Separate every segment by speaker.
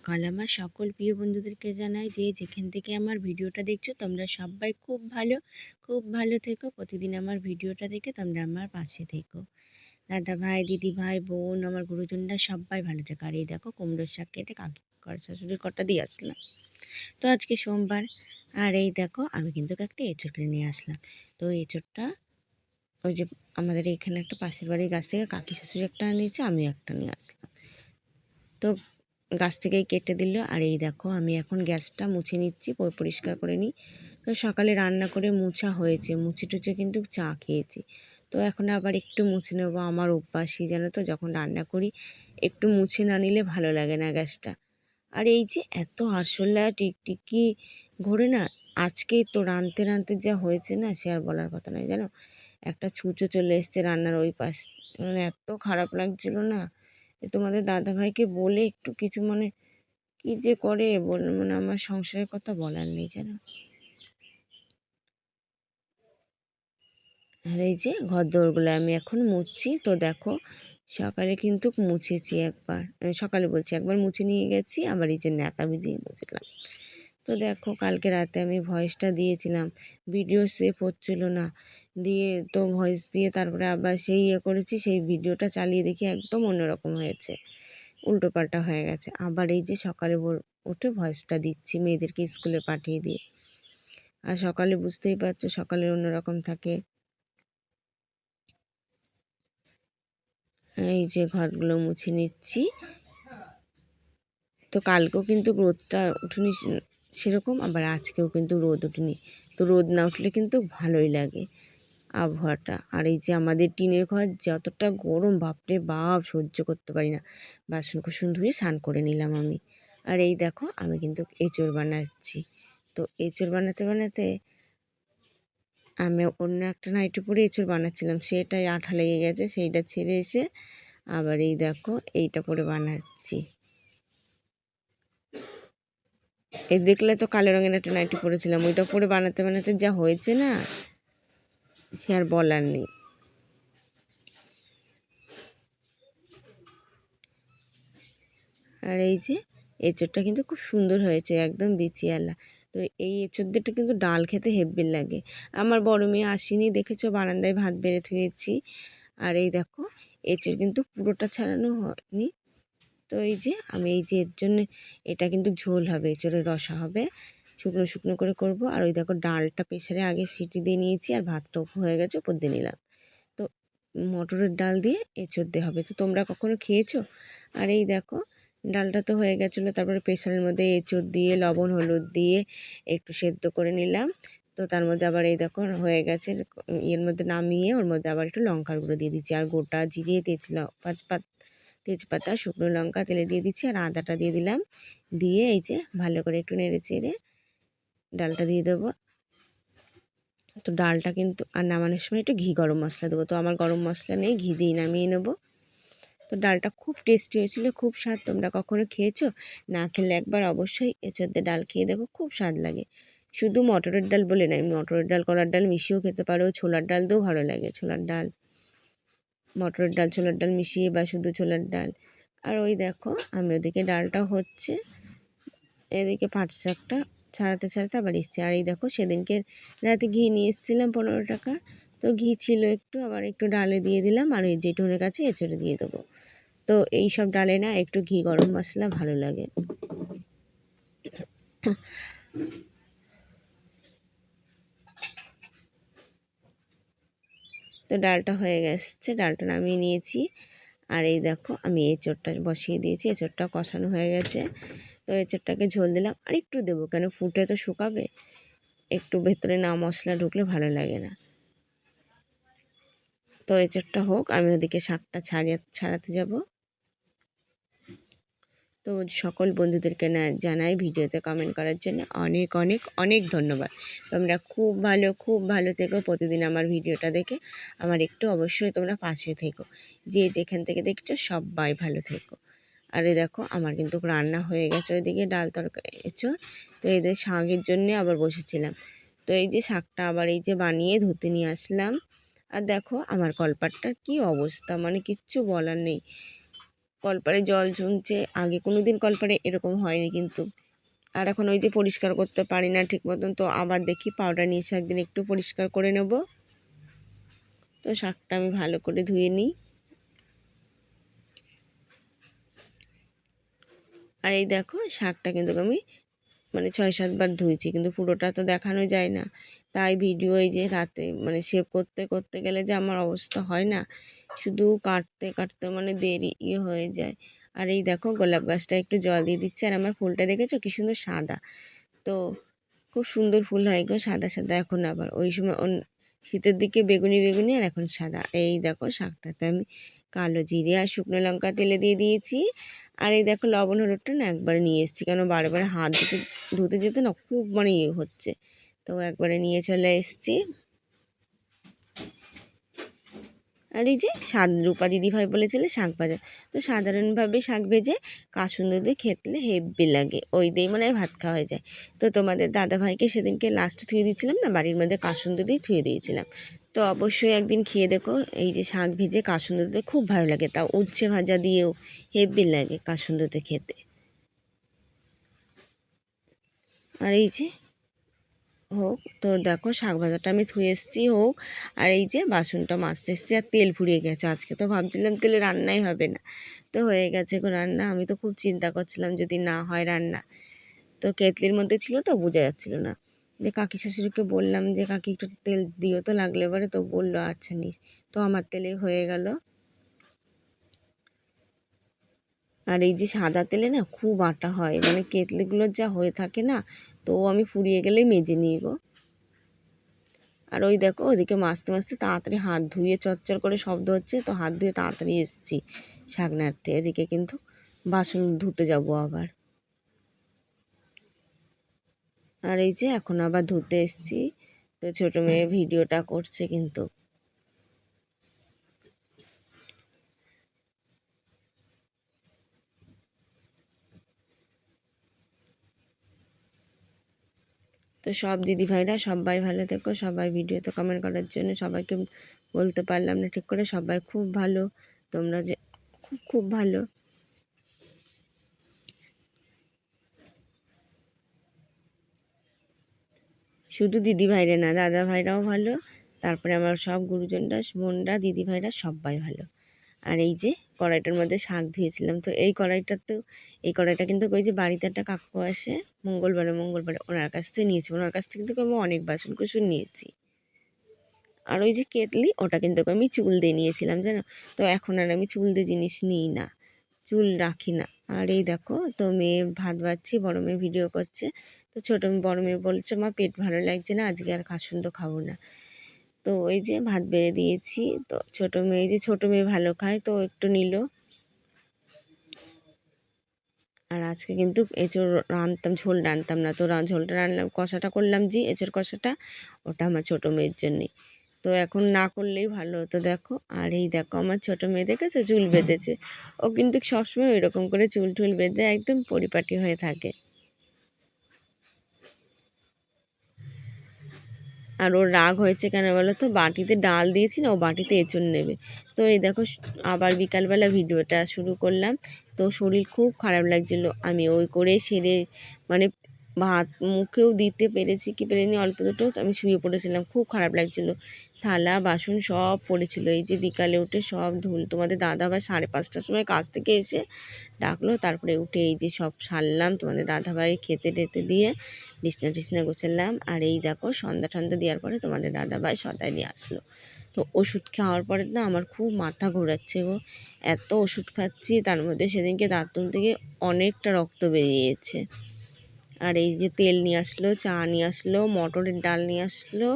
Speaker 1: সকাল। আমার সকল প্রিয় বন্ধুদেরকে জানাই যে যেখান থেকে আমার ভিডিওটা দেখছো তোমরা সবাই খুব ভালো থেকো। প্রতিদিন আমার ভিডিওটা দেখে তোমরা আমার পাশে থেকো। দাদা ভাই, দিদি ভাই, বোন, আমার গুরুজনরা সবাই ভালো থেকো। আর এই দেখো কুমড়োর শাক কেটে কাকি শাশুড়ির কটা দিয়ে আসলাম। তো আজকে সোমবার, আর এই দেখো আমি কিন্তু একটা এঁচড় কিনে নিয়ে আসলাম। তো এঁচড়টা ওই যে আমাদের এখানে একটা পাশের বাড়ির গাছ থেকে কাকি শাশুড়ি একটা নিয়েছে, আমি একটা নিয়ে আসলাম। তো গাছ থেকেই কেটে দিল। আর এই দেখো আমি এখন গ্যাসটা মুছে নিচ্ছি, পরিষ্কার করে নিই। তো সকালে রান্না করে মুছা হয়েছে, মুছে টুছে কিন্তু চা খেয়েছি। তো এখন আবার একটু মুছে নেবো। আমার অভ্যাসই জানো তো, যখন রান্না করি একটু মুছে না নিলে ভালো লাগে না গ্যাসটা। আর এই যে এত আরশোলা টিকটিকি ঘোরে না, আজকে তো রাঁধতে যা হয়েছে না, সে আর বলার কথা নয় জানো। একটা ছুঁচো চলে এসছে রান্নার ওই পাশ, মানে এত খারাপ লাগছিল না। তোমাদের দাদাভাইকে বলে একটু কিছু, মানে কি যে করে মানে আমার সংসারের কথা বলার নেই জানো। আর এই যে ঘর দোরগুলো আমি এখন মুছছি। তো দেখো সকালে কিন্তু মুছেছি একবার, সকালে বলছি একবার মুছে নিয়ে গেছি, আবার এই যে ন্যাতা ভিজিয়ে মুছলাম। তো দেখো কালকে রাতে আমি ভয়েসটা দিয়েছিলাম, ভিডিও সেভ হচ্ছিল না, দিয়ে তো ভয়েস দিয়ে তারপরে আবার সেই করেছি, সেই ভিডিওটা চালিয়ে দেখি একদম অন্যরকম হয়েছে, উল্টোপাল্টা হয়ে গেছে। আবার এই যে সকালে উঠে ভয়েসটা দিচ্ছি মেয়েদেরকে স্কুলে পাঠিয়ে দিয়ে। আর সকালে বুঝতেই পারছো সকালে অন্যরকম থাকে। এই যে ঘরগুলো মুছে নিচ্ছি। তো কালকেও কিন্তু রোদটা উঠুনি সেরকম, আবার আজকেও কিন্তু রোদ উঠেনি। তো রোদ না উঠলে কিন্তু ভালোই লাগে আবহাওয়াটা। আর এই যে আমাদের টিনের ঘর যতটা গরম, বাপরে বাপ, সহ্য করতে পারি না। বাসন কুসন ধুয়ে স্নান করে নিলাম আমি। আর এই দেখো আমি কিন্তু এঁচড় বানাচ্ছি। তো এঁচড় বানাতে আমি অন্য একটা নাইটি পরে এঁচড় বানাচ্ছিলাম, সেটাই আঠা লেগে গেছে, সেইটা ছেড়ে এসে আবার এই দেখো এইটা পরে বানাচ্ছি। এই দেখলে তো কালো রঙের একটা নাইটি পরেছিলাম, ওইটা পরে বানাতে যা হয়েছে না, সে আর বলার নেই। আর এই যে এঁচড়টা কিন্তু খুব সুন্দর হয়েছে, একদম বিচিয়ালা। তো এই এঁচড় দিটা কিন্তু ডাল খেতে হেব্বি লাগে। আমার বড় মেয়ে আসেনি, দেখেছো বারান্দায় ভাত বেড়ে থুয়েছি। আর এই দেখো এঁচড় কিন্তু পুরোটা ছাড়ানো হয়নি। তো এই যে আমি এই যে এর জন্য, এটা কিন্তু ঝোল হবে, এঁচড়ের রসা হবে, শুকনো শুকনো করে করব। আর ওই দেখো ডালটা প্রেসারে আগে সিটি দিয়ে নিয়েছি, আর ভাতটাও হয়ে গেছে উপর দিয়ে নিলাম। তো মটরের ডাল দিয়ে এঁচড় দিয়ে হবে। তো তোমরা কখনো খেয়েছো? আর এই দেখো ডালটা তো হয়ে গেছিলো, তারপরে প্রেসারের মধ্যে এঁচড় দিয়ে লবণ হলুদ দিয়ে একটু সেদ্ধ করে নিলাম। তো তার মধ্যে আবার এই দেখো হয়ে গেছে, এর মধ্যে নামিয়ে ওর মধ্যে আবার একটু লঙ্কার গুঁড়ো দিয়ে দিচ্ছি, আর গোটা জিরিয়ে তেজপাতা শুকনো লঙ্কা তেলে দিয়ে দিচ্ছি, আর আদাটা দিয়ে দিলাম। দিয়ে এই যে ভালো করে একটু নেড়ে চেড়ে ডালটা দিয়ে দেবো। তো ডালটা কিন্তু, আর নামানোর সময় একটু ঘি গরম মশলা দেবো। তো আমার গরম মশলা নেই, ঘি দিয়ে নামিয়ে নেবো। তো ডালটা খুব টেস্টি হয়েছিল, খুব স্বাদ। তোমরা কখনো খেয়েছো? না খেলে একবার অবশ্যই এঁচড় দিয়ে ডাল খেয়ে দেখো, খুব স্বাদ লাগে। শুধু মটরের ডাল বলে নয়, মটরের ডাল কলার ডাল মিশিয়েও খেতে পারো, ছোলার ডাল দিয়েও ভালো লাগে, ছোলার ডাল মটরের ডাল ছোলার ডাল মিশিয়ে, বা শুধু ছোলার ডাল। আর ওই দেখো আমি ওদিকে ডালটা হচ্ছে, এদিকে পাট শাকটা ছাড়াতে আবার এসছে। আর এই দেখো সেদিনকে রাতে ঘি নিয়ে এসেছিলাম 15 টাকা, তো ঘি ছিল একটু, আবার একটু ডালে দিয়ে দিলাম। আর এই জেঠুনের কাছে এঁচড়ে দিয়ে দেবো। তো এই সব ডালে না একটু ঘি গরম মশলা ভালো লাগে। তো ডালটা হয়ে গেছে, ডালটা নামিয়ে নিয়েছি। আর এই দেখো আমি এঁচড়টা বসিয়ে দিয়েছি, এঁচড়টা কষানো হয়ে গেছে। তো এঁচড়টাকে ঝোল দিলাম, আর একটু দেবো, কেন ফুটে তো শুকাবে, একটু ভেতরে না মশলা ঢুকলে ভালো লাগে না। তো এঁচড়টা হোক, আমি ওদিকে শাকটা ছাড়াতে যাব। তো সকল বন্ধুদেরকে জানাই ভিডিওতে কমেন্ট করার জন্য অনেক অনেক অনেক ধন্যবাদ। তোমরা খুব ভালো থেকো, প্রতিদিন আমার ভিডিওটা দেখে আমার একটু অবশ্যই তোমরা পাশে থেকো। যে যেখান থেকে দেখছো সবাই ভালো থেকো। আর এই দেখো আমার কিন্তু রান্না হয়ে গেছে ওইদিকে, ডাল তরকারি এঁচড়। তো এদের শাকের জন্যে আবার বসেছিলাম। তো এই যে শাকটা আবার এই যে বানিয়ে ধুতে নিয়ে আসলাম। আর দেখো আমার কলপাটটার কি অবস্থা, মানে কিচ্ছু বলার নেই, কলপারে জল জমছে, আগে কোনো দিন কলপারে এরকম হয়নি কিন্তু। আর এখন ওই যে পরিষ্কার করতে পারি না ঠিক মতন, তো আবার দেখি পাউডার নিয়ে এসে একদিন একটু পরিষ্কার করে নেব। তো শাকটা আমি ভালো করে ধুয়ে নিই। আর এই দেখো শাকটা কিন্তু আমি মানে 6-7 বার ধুয়েছি, কিন্তু পুরোটা তো দেখানো যায় না, তাই ভিডিও এই যে রাতে মানে সেভ করতে করতে গেলে যে আমার অবস্থা হয় না, শুধু কাটতে কাটতে মানে দেরি হয়ে যায়। আর এই দেখো গোলাপ গাছটা একটু জল দিয়ে দিচ্ছে, আর আমার ফুলটা দেখেছো কি সুন্দর সাদা, তো খুব সুন্দর ফুল হয় গো, সাদা সাদা। এখন আবার ওই সময় শীতের দিকে বেগুনি বেগুনি, আর এখন সাদা। এই দেখো শাকটাতে আমি কালো জিরে আর শুকনো লঙ্কা তেলে দিয়ে দিয়েছি। আর এই দেখো লবণ হলুদটা না একবারে নিয়ে এসেছি, কেন বারে বারে হাত ধুতে যেতে না খুব মানে হচ্ছে, তো একবারে নিয়ে চলে এসেছি। আর এই যে রূপা দিদিভাই বলেছিলে শাক ভাজা, তো সাধারণভাবে শাক ভেজে কাসুন্দি দিয়ে খেতলে হেব্বি লাগে, ওই দিয়েই মনে হয় ভাত খাওয়া হয়ে যায়। তো তোমাদের দাদাভাইকে সেদিনকে লাস্টে থুয়ে দিয়েছিলাম না, বাড়ির মধ্যে কাসুন্দি দিয়ে থুয়ে দিয়েছিলাম, তো অবশ্যই একদিন খেয়ে দেখো। এই যে শাক ভেজে কাসুন্দি দিয়ে খুব ভালো লাগে, তাও উচ্ছে ভাজা দিয়েও হেব্বি লাগে কাসুন্দিতে খেতে। আর এই যে হোক, তো দেখো শাক ভাজাটা আমি ধুয়ে এসেছি হোক, আর এই যে বাসনটা মাজতে এসেছি, আর তেল ফুরিয়ে গেছে আজকে, তো ভাবছিলাম তেলে রান্নাই হবে না, তো হয়ে গেছে গো রান্না। আমি তো খুব চিন্তা করছিলাম যদি না হয় রান্না, তো কেটলির মধ্যে ছিল তো বোঝা যাচ্ছিল না, যে কাকি শাশুড়িকে বললাম যে কাকি একটু তেল দিও তো লাগলে এবারে, তো বললো আচ্ছা নিস, তো আমার তেলে হয়ে গেল। আর এই যে সাদা তেলে না খুব আটা হয়, মানে কেটলিগুলোর যা হয়ে থাকে না, তো আমি ফুরিয়ে গেলেই মেজে নিই গো। আর ওই দেখো ওদিকে মাছতে মাছতে তাড়াতাড়ি হাত ধুয়ে চচ্চর করে শব্দ হচ্ছে, তো হাত ধুয়ে তাড়াতাড়ি এসেছি শাক নাড়তে, এদিকে কিন্তু বাসন ধুতে যাব আবার। আর এই যে এখন আবার ধুতে এসেছি, তো ছোটো মেয়ে ভিডিওটা করছে কিন্তু। তো সব দিদিভাইরা সবাই ভালো থেকো, সবাই ভিডিওতে কমেন্ট করার জন্য সবাইকে বলতে পারলাম না ঠিক করে, সবাই খুব ভালো, তোমরা যে খুব খুব ভালো। শুধু দিদিভাইরা না, দাদা ভাইরাও ভালো, তারপরে আমার সব গুরুজনরা বোনরা দিদিভাইরা সবাই ভালো। আর এই যে কড়াইটার মধ্যে শাক ধুয়েছিলাম, তো এই কড়াইটা কিন্তু ওই যে বাড়িতে একটা কাকু আসে মঙ্গলবারে ওনার কাছ থেকে নিয়েছি, ওনার কাছ থেকে কিন্তু আমি অনেক বাসন কুসন নিয়েছি। আর ওই যে কেটলি ওটা কিন্তু আমি চুল দিয়ে নিয়েছিলাম জানো, তো এখন আর আমি চুল দিয়ে জিনিস নিই না, চুল রাখি না। আর এই দেখো তো মেয়ে ভাত বাড়ছি, বড় মেয়ে ভিডিও করছে, তো বড় মেয়ে বলছে মা পেট ভালো লাগছে না, আজকে আর কাসুন্দ খাবো না, তো ওই যে ভাত বেড়ে দিয়েছি। তো ছোটো মেয়ে ভালো খায়, তো একটু নিল। আর আজকে কিন্তু এঁচোড় রাঁধতাম, ঝোল রাঁধতাম না, তো ঝোলটা রান্নাম, কষাটা করলাম, এঁচোড় কষাটা, ওটা আমার ছোটো মেয়ের জন্যে, তো এখন না করলেই ভালো হতো দেখো। আর এই দেখো আমার ছোটো মেয়ে দেখেছো চুল বেঁধেছে, ও কিন্তু সবসময় এরকম করে চুল টুল বেঁধে একদম পরিপাটি হয়ে থাকে। আর ওর রাগ হয়েছে কেন বলো তো, বাটিতে ডাল দিয়েছি না, ও বাটিতে এঁচোড় নেবে। তো এই দেখো আবার বিকালবেলা ভিডিওটা শুরু করলাম, তো শরীর খুব খারাপ লাগছিলো, আমি ওই করে সেরে মানে ভাত মুখেও দিতে পেরেছি কি পেরেনি অল্প দুটো, তো আমি শুয়ে পড়েছিলাম, খুব খারাপ লাগছিলো, থালা বাসন সব পড়েছিল। এই যে বিকালে উঠে সব ধুল, তোমাদের দাদা আবার 5:30টার সময় কাজ থেকে এসে ডাকলো, তারপরে উঠে এই যে সব সারলাম, তোমাদের দাদাভাই খেতে টেতে দিয়ে বিছনা টিছনা গোছালাম। আর এই দেখো সন্ধ্যা টন্ধা দেওয়ার পরে তোমাদের দাদাভাই সদাই নিয়ে আসলো, তো ওষুধ খাওয়ার পরে না আমার খুব মাথা ঘোরাচ্ছে গো, এত ওষুধ খাচ্ছি, তার মধ্যে সেদিনকে দাঁত তুলতে গিয়ে অনেকটা রক্ত বেরিয়েছে। আর এই যে তেল নিয়ে আসলো, চা নিয়ে আসলো, মটরের ডাল নিয়ে আসলো,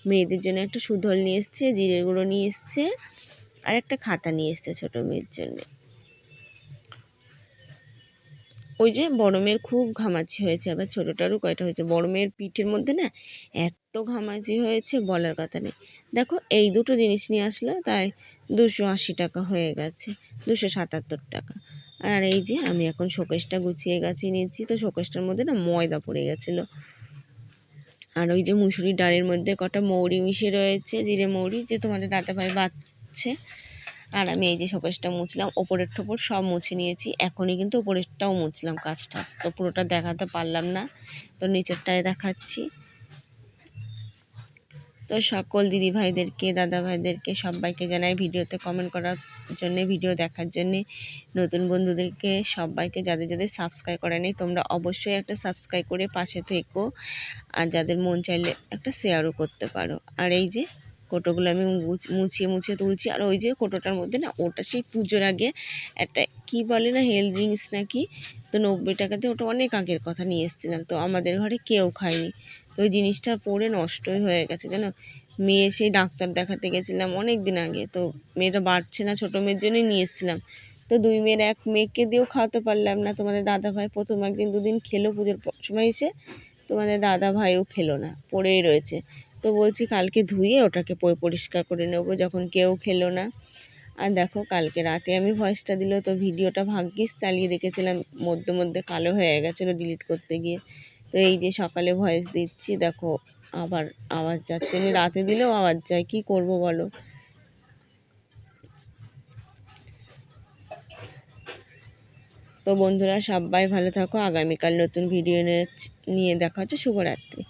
Speaker 1: মেয়েদের জন্য একটা সুধল নিয়ে এসছে, জিরের গুঁড়ো নিয়ে এসছে, আর একটা খাতা নিয়ে এসছে ছোটো মেয়ের জন্যে। ওই যে বড় মেয়ের খুব ঘামাচি হয়েছে, আবার ছোটোটারও কয়টা হয়েছে, বড় মেয়ের পিঠের মধ্যে না এত ঘামাচি হয়েছে বলার কথা নেই। দেখো এই দুটো জিনিস নিয়ে আসলো, তাই 280 টাকা হয়ে গেছে, 277 টাকা। আর এই যে আমি এখন শোকেসটা গুছিয়ে গাছিয়ে নিয়েছি, তো শোকেসটার মধ্যে না ময়দা পড়ে গেছিলো। আর ওই যে মুসুরির ডালের মধ্যে কটা মৌরি মিশিয়ে রয়েছে, জিরে মৌরি, যে তোমাদের দাদাভাই বাচ্ছে। আর আমি এই যে শোকেসটা মুছলাম, ওপরের ঠোপর সব মুছে নিয়েছি, এখনই কিন্তু ওপরেরটাও মুছলাম কাজ টাজ, তো পুরোটা দেখাতে পারলাম না, তো নিচেরটায় দেখাচ্ছি। তো সকল দিদিভাইদেরকে দাদাভাইদেরকে সবাইকে জানাই ভিডিওতে কমেন্ট করার জন্যে, ভিডিও দেখার জন্যে। নতুন বন্ধুদেরকে সবাইকে, যাদের যাদের সাবস্ক্রাইব করা নেই তোমরা অবশ্যই একটা সাবস্ক্রাইব করে পাশে থেকো, আর যাদের মন চাইলে একটা শেয়ারও করতে পারো। আর এই যে কোটোগুলো আমি মুছিয়ে মুছিয়ে তুলছি। আর ওই যে কোটোটার মধ্যে না, ওটা সেই পুজোর আগে একটা কি বলে না, হেলথ ড্রিঙ্কস নাকি, তো 90 টাকাতে ওটা অনেক আগের কথা নিয়ে এসেছিলাম, তো আমাদের ঘরে কেউ খায়নি, তো ওই জিনিসটা পরে নষ্টই হয়ে গেছে জানো। মেয়ে সেই ডাক্তার দেখাতে গেছিলাম অনেক দিন আগে, তো মেয়েটা বাড়ছে না, ছোটো মেয়ের জন্যই নিয়ে এসেছিলাম, তো দুই মেয়ের এক মেয়েকে দিয়েও খাওয়াতে পারলাম না। তোমাদের দাদাভাই প্রথম একদিন দুদিন খেলো পুজোর সময় এসে, তোমাদের দাদাভাইও খেলো না, পড়েই রয়েছে। তো বলছি কালকে ধুয়ে ওটাকে পরিষ্কার করে নেবো, যখন কেউ খেলো না। আর দেখো কালকে রাতে আমি ভয়েসটা দিল, তো ভিডিওটা ভাগ্যিস চালিয়ে দেখেছিলাম, মধ্যে মধ্যে কালো হয়ে গেছিলো ডিলিট করতে গিয়ে। তো এই যে সকালে ভয়েস দিচ্ছি, দেখো আবার আওয়াজ যাচ্ছে, আমি রাতে দিলেও আওয়াজ যায়, কি করব বলো। তো বন্ধুরা সবাই ভালো থাকো, আগামীকাল নতুন ভিডিও নিয়ে দেখা হচ্ছে। শুভরাত্রি।